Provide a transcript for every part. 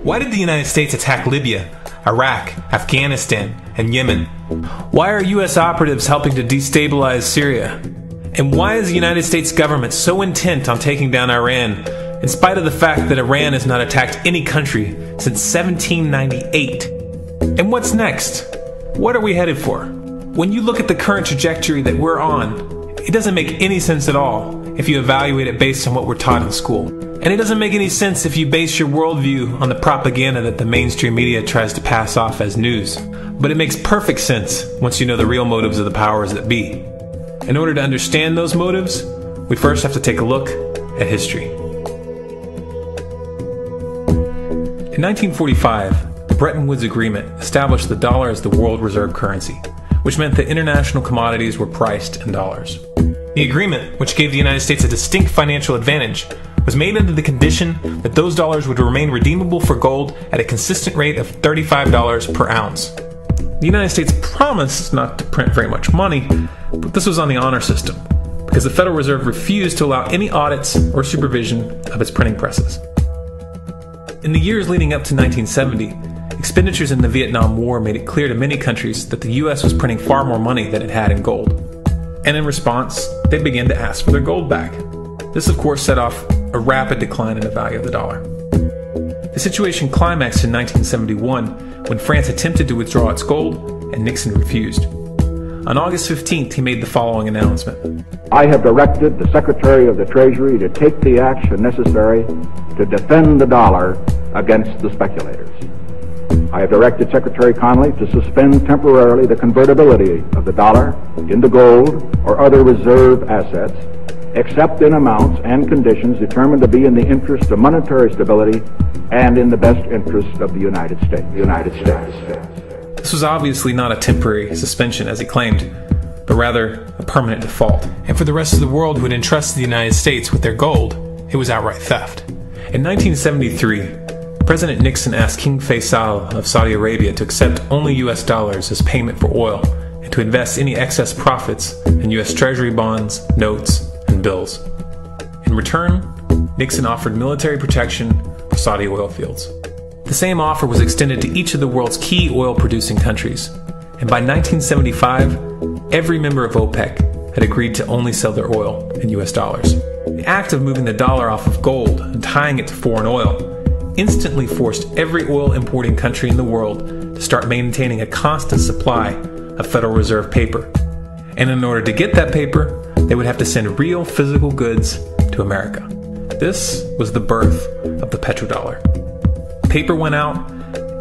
Why did the United States attack Libya, Iraq, Afghanistan, and Yemen? Why are U.S. operatives helping to destabilize Syria? And why is the United States government so intent on taking down Iran, in spite of the fact that Iran has not attacked any country since 1798? And what's next? What are we headed for? When you look at the current trajectory that we're on, it doesn't make any sense at all if you evaluate it based on what we're taught in school. And it doesn't make any sense if you base your worldview on the propaganda that the mainstream media tries to pass off as news. But it makes perfect sense once you know the real motives of the powers that be. In order to understand those motives, we first have to take a look at history. In 1945, the Bretton Woods Agreement established the dollar as the world reserve currency, which meant that international commodities were priced in dollars. The agreement, which gave the United States a distinct financial advantage, was made under the condition that those dollars would remain redeemable for gold at a consistent rate of $35 per ounce. The United States promised not to print very much money, but this was on the honor system, because the Federal Reserve refused to allow any audits or supervision of its printing presses. In the years leading up to 1970, expenditures in the Vietnam War made it clear to many countries that the U.S. was printing far more money than it had in gold. And in response, they began to ask for their gold back. This, of course, set off a rapid decline in the value of the dollar. The situation climaxed in 1971 when France attempted to withdraw its gold and Nixon refused. On August 15th, he made the following announcement. I have directed the Secretary of the Treasury to take the action necessary to defend the dollar against the speculators. I have directed Secretary Connally to suspend temporarily the convertibility of the dollar into gold or other reserve assets, except in amounts and conditions determined to be in the interest of monetary stability and in the best interest of the United States. This was obviously not a temporary suspension, as he claimed, but rather a permanent default. And for the rest of the world who had entrusted the United States with their gold, it was outright theft. In 1973, President Nixon asked King Faisal of Saudi Arabia to accept only US dollars as payment for oil and to invest any excess profits in US Treasury bonds, notes, and bills. In return, Nixon offered military protection for Saudi oil fields. The same offer was extended to each of the world's key oil-producing countries, and by 1975, every member of OPEC had agreed to only sell their oil in US dollars. The act of moving the dollar off of gold and tying it to foreign oil instantly forced every oil-importing country in the world to start maintaining a constant supply of Federal Reserve paper. And in order to get that paper, they would have to send real physical goods to America. This was the birth of the petrodollar. Paper went out,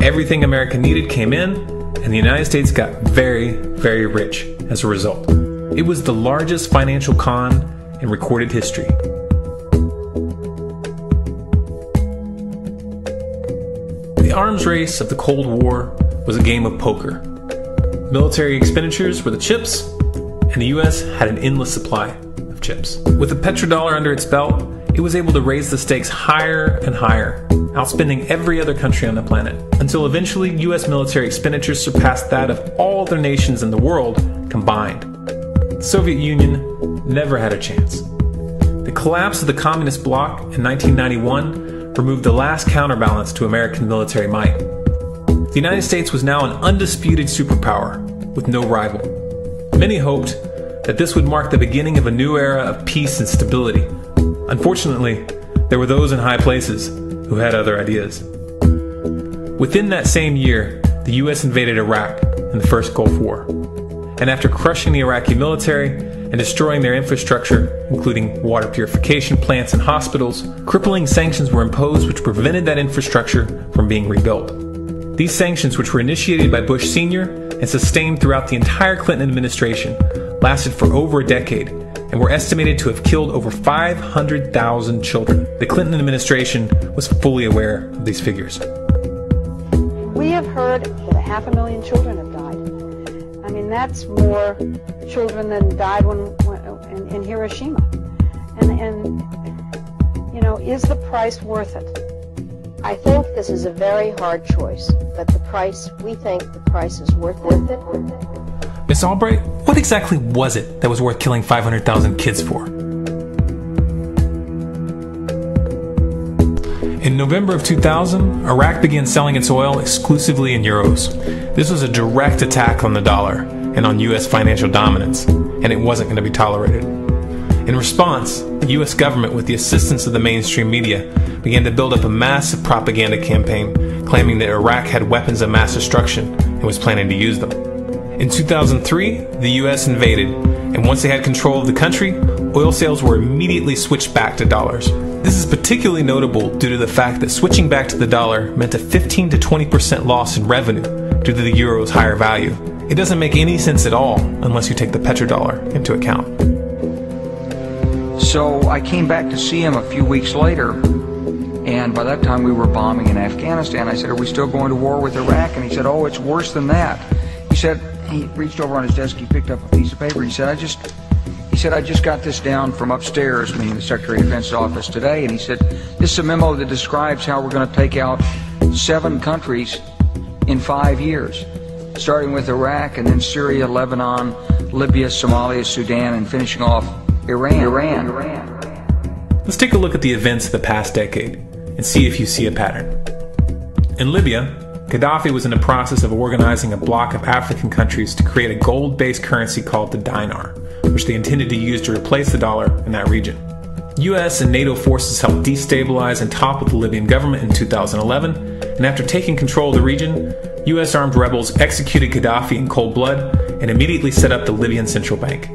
everything America needed came in, and the United States got very, very rich as a result. It was the largest financial con in recorded history. The arms race of the Cold War was a game of poker. Military expenditures were the chips, and the US had an endless supply of chips. With the petrodollar under its belt, it was able to raise the stakes higher and higher, outspending every other country on the planet, until eventually US military expenditures surpassed that of all other nations in the world combined. The Soviet Union never had a chance. The collapse of the communist bloc in 1991 removed the last counterbalance to American military might. The United States was now an undisputed superpower with no rival. Many hoped that this would mark the beginning of a new era of peace and stability. Unfortunately, there were those in high places who had other ideas. Within that same year, the US invaded Iraq in the first Gulf War. And after crushing the Iraqi military and destroying their infrastructure, including water purification plants and hospitals, crippling sanctions were imposed which prevented that infrastructure from being rebuilt. These sanctions, which were initiated by Bush Sr. and sustained throughout the entire Clinton administration, lasted for over a decade and were estimated to have killed over 500,000 children. The Clinton administration was fully aware of these figures. We have heard that 500,000 children have died. I mean, that's more children than died in Hiroshima. And you know, is the price worth it? I think this is a very hard choice, but we think the price is worth it. Miss Albright, what exactly was it that was worth killing 500,000 kids for? In November of 2000, Iraq began selling its oil exclusively in euros. This was a direct attack on the dollar and on U.S. financial dominance, and it wasn't going to be tolerated. In response, the U.S. government, with the assistance of the mainstream media, began to build up a massive propaganda campaign claiming that Iraq had weapons of mass destruction and was planning to use them. In 2003, the U.S. invaded, and once they had control of the country, oil sales were immediately switched back to dollars. This is particularly notable due to the fact that switching back to the dollar meant a 15 to 20% loss in revenue due to the euro's higher value. It doesn't make any sense at all unless you take the petrodollar into account. So I came back to see him a few weeks later, and by that time we were bombing in Afghanistan. I said, "Are we still going to war with Iraq?" And he said, "Oh, it's worse than that." He said, he reached over on his desk, he picked up a piece of paper, he said, I just got this down from upstairs, meaning the Secretary of Defense's office today, and he said, "This is a memo that describes how we're going to take out 7 countries in 5 years, starting with Iraq and then Syria, Lebanon, Libya, Somalia, Sudan, and finishing off Iran. Let's take a look at the events of the past decade and see if you see a pattern. In Libya, Gaddafi was in the process of organizing a bloc of African countries to create a gold-based currency called the dinar, which they intended to use to replace the dollar in that region. US and NATO forces helped destabilize and topple the Libyan government in 2011, and after taking control of the region, US armed rebels executed Gaddafi in cold blood and immediately set up the Libyan Central Bank.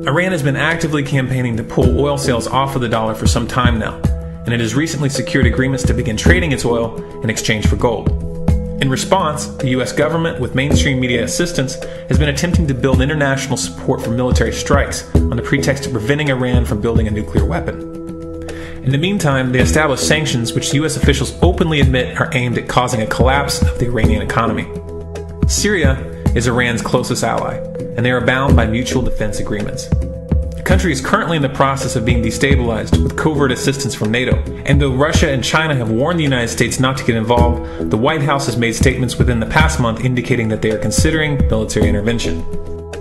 Iran has been actively campaigning to pull oil sales off of the dollar for some time now, and it has recently secured agreements to begin trading its oil in exchange for gold. In response, the US government, with mainstream media assistance, has been attempting to build international support for military strikes on the pretext of preventing Iran from building a nuclear weapon. In the meantime, they established sanctions which US officials openly admit are aimed at causing a collapse of the Iranian economy. Syria is Iran's closest ally, and they are bound by mutual defense agreements. The country is currently in the process of being destabilized with covert assistance from NATO, and though Russia and China have warned the United States not to get involved, the White House has made statements within the past month indicating that they are considering military intervention.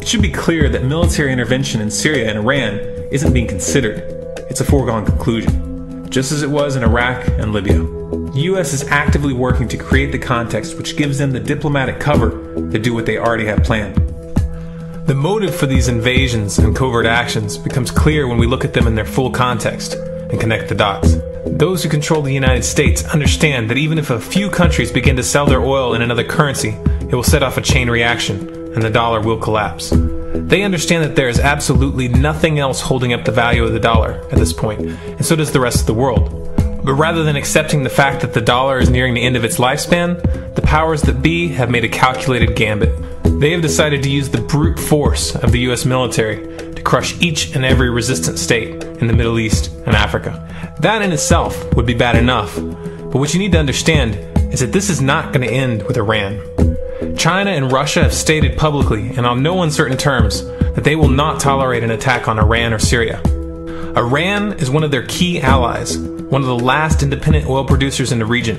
It should be clear that military intervention in Syria and Iran isn't being considered. It's a foregone conclusion, just as it was in Iraq and Libya. The U.S. is actively working to create the context which gives them the diplomatic cover to do what they already have planned. The motive for these invasions and covert actions becomes clear when we look at them in their full context and connect the dots. Those who control the United States understand that even if a few countries begin to sell their oil in another currency, it will set off a chain reaction and the dollar will collapse. They understand that there is absolutely nothing else holding up the value of the dollar at this point, and so does the rest of the world. But rather than accepting the fact that the dollar is nearing the end of its lifespan, the powers that be have made a calculated gambit. They have decided to use the brute force of the US military to crush each and every resistant state in the Middle East and Africa. That in itself would be bad enough, but what you need to understand is that this is not going to end with Iran. China and Russia have stated publicly and on no uncertain terms that they will not tolerate an attack on Iran or Syria. Iran is one of their key allies, one of the last independent oil producers in the region,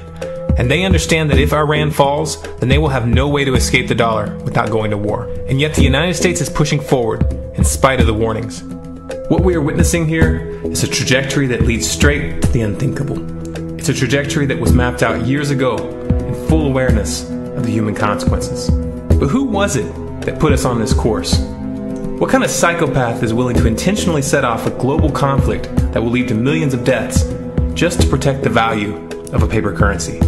and they understand that if Iran falls, then they will have no way to escape the dollar without going to war. And yet the United States is pushing forward in spite of the warnings. What we are witnessing here is a trajectory that leads straight to the unthinkable. It's a trajectory that was mapped out years ago in full awareness of the human consequences. But who was it that put us on this course? What kind of psychopath is willing to intentionally set off a global conflict that will lead to millions of deaths just to protect the value of a paper currency?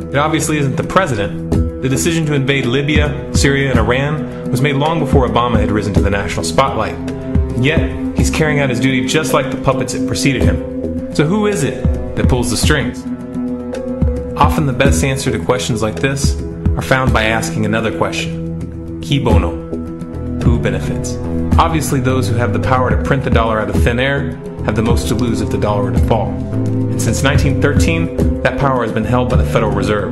It obviously isn't the president. The decision to invade Libya, Syria, and Iran was made long before Obama had risen to the national spotlight. And yet, he's carrying out his duty just like the puppets that preceded him. So who is it that pulls the strings? Often the best answer to questions like this are found by asking another question. Qui bono? Who benefits? Obviously, those who have the power to print the dollar out of thin air have the most to lose if the dollar were to fall. And since 1913, that power has been held by the Federal Reserve.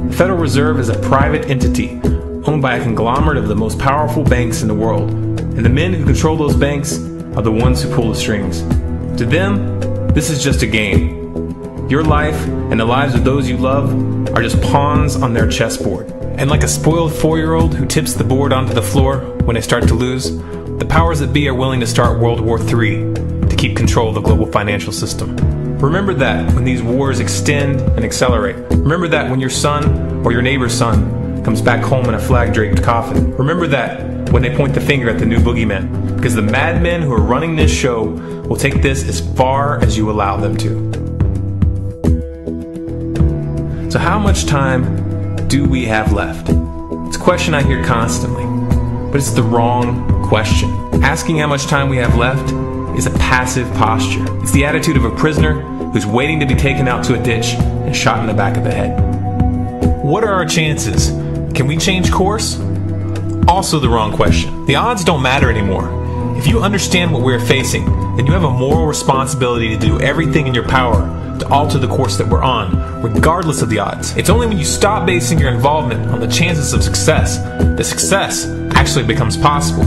The Federal Reserve is a private entity owned by a conglomerate of the most powerful banks in the world. And the men who control those banks are the ones who pull the strings. To them, this is just a game. Your life and the lives of those you love are just pawns on their chessboard. And like a spoiled 4-year-old who tips the board onto the floor when they start to lose, the powers that be are willing to start World War III to keep control of the global financial system. Remember that when these wars extend and accelerate. Remember that when your son or your neighbor's son comes back home in a flag-draped coffin. Remember that when they point the finger at the new boogeyman, because the madmen who are running this show will take this as far as you allow them to. So how much time do we have left? It's a question I hear constantly, but it's the wrong question. Asking how much time we have left is a passive posture. It's the attitude of a prisoner who's waiting to be taken out to a ditch and shot in the back of the head. What are our chances? Can we change course? Also the wrong question. The odds don't matter anymore. If you understand what we're facing, then you have a moral responsibility to do everything in your power to alter the course that we're on, regardless of the odds. It's only when you stop basing your involvement on the chances of success that success actually becomes possible.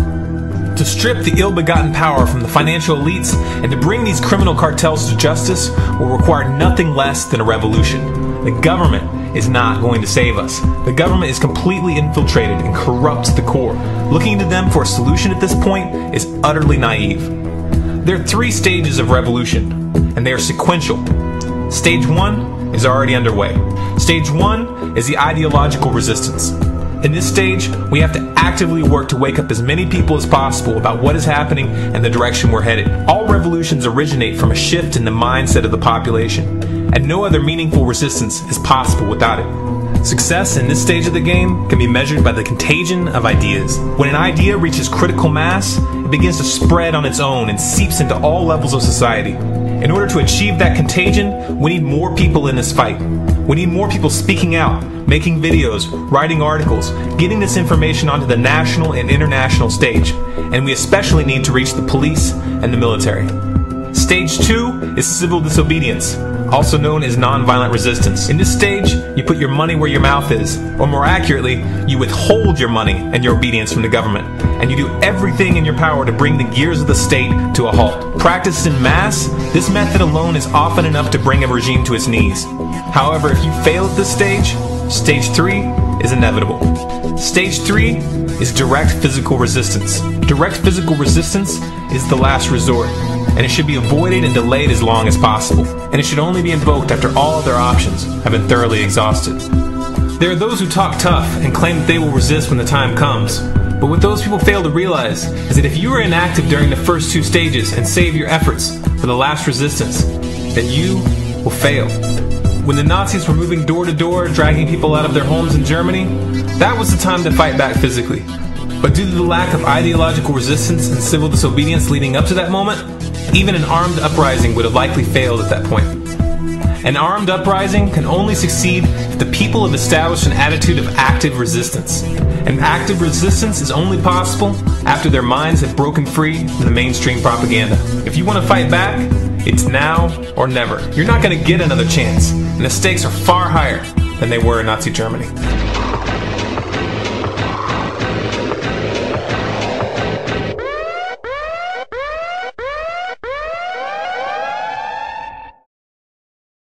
To strip the ill-begotten power from the financial elites and to bring these criminal cartels to justice will require nothing less than a revolution. The government is not going to save us. The government is completely infiltrated and corrupt to the core. Looking to them for a solution at this point is utterly naive. There are 3 stages of revolution, and they are sequential. Stage 1 is already underway. Stage 1 is the ideological resistance. In this stage, we have to actively work to wake up as many people as possible about what is happening and the direction we're headed. All revolutions originate from a shift in the mindset of the population, and no other meaningful resistance is possible without it. Success in this stage of the game can be measured by the contagion of ideas. When an idea reaches critical mass, it begins to spread on its own and seeps into all levels of society. In order to achieve that contagion, we need more people in this fight. We need more people speaking out, making videos, writing articles, getting this information onto the national and international stage. And we especially need to reach the police and the military. Stage 2 is civil disobedience, also known as nonviolent resistance. In this stage, you put your money where your mouth is, or more accurately, you withhold your money and your obedience from the government, and you do everything in your power to bring the gears of the state to a halt. Practiced in mass, this method alone is often enough to bring a regime to its knees. However, if you fail at this stage, Stage 3 is inevitable. Stage 3 is direct physical resistance. Direct physical resistance is the last resort, and it should be avoided and delayed as long as possible. And it should only be invoked after all other options have been thoroughly exhausted. There are those who talk tough and claim that they will resist when the time comes. But what those people fail to realize is that if you are inactive during the first 2 stages and save your efforts for the last resistance, then you will fail. When the Nazis were moving door to door, dragging people out of their homes in Germany, that was the time to fight back physically. But due to the lack of ideological resistance and civil disobedience leading up to that moment, even an armed uprising would have likely failed at that point. An armed uprising can only succeed if the people have established an attitude of active resistance. And active resistance is only possible after their minds have broken free from the mainstream propaganda. If you want to fight back, it's now or never. You're not going to get another chance, and the stakes are far higher than they were in Nazi Germany.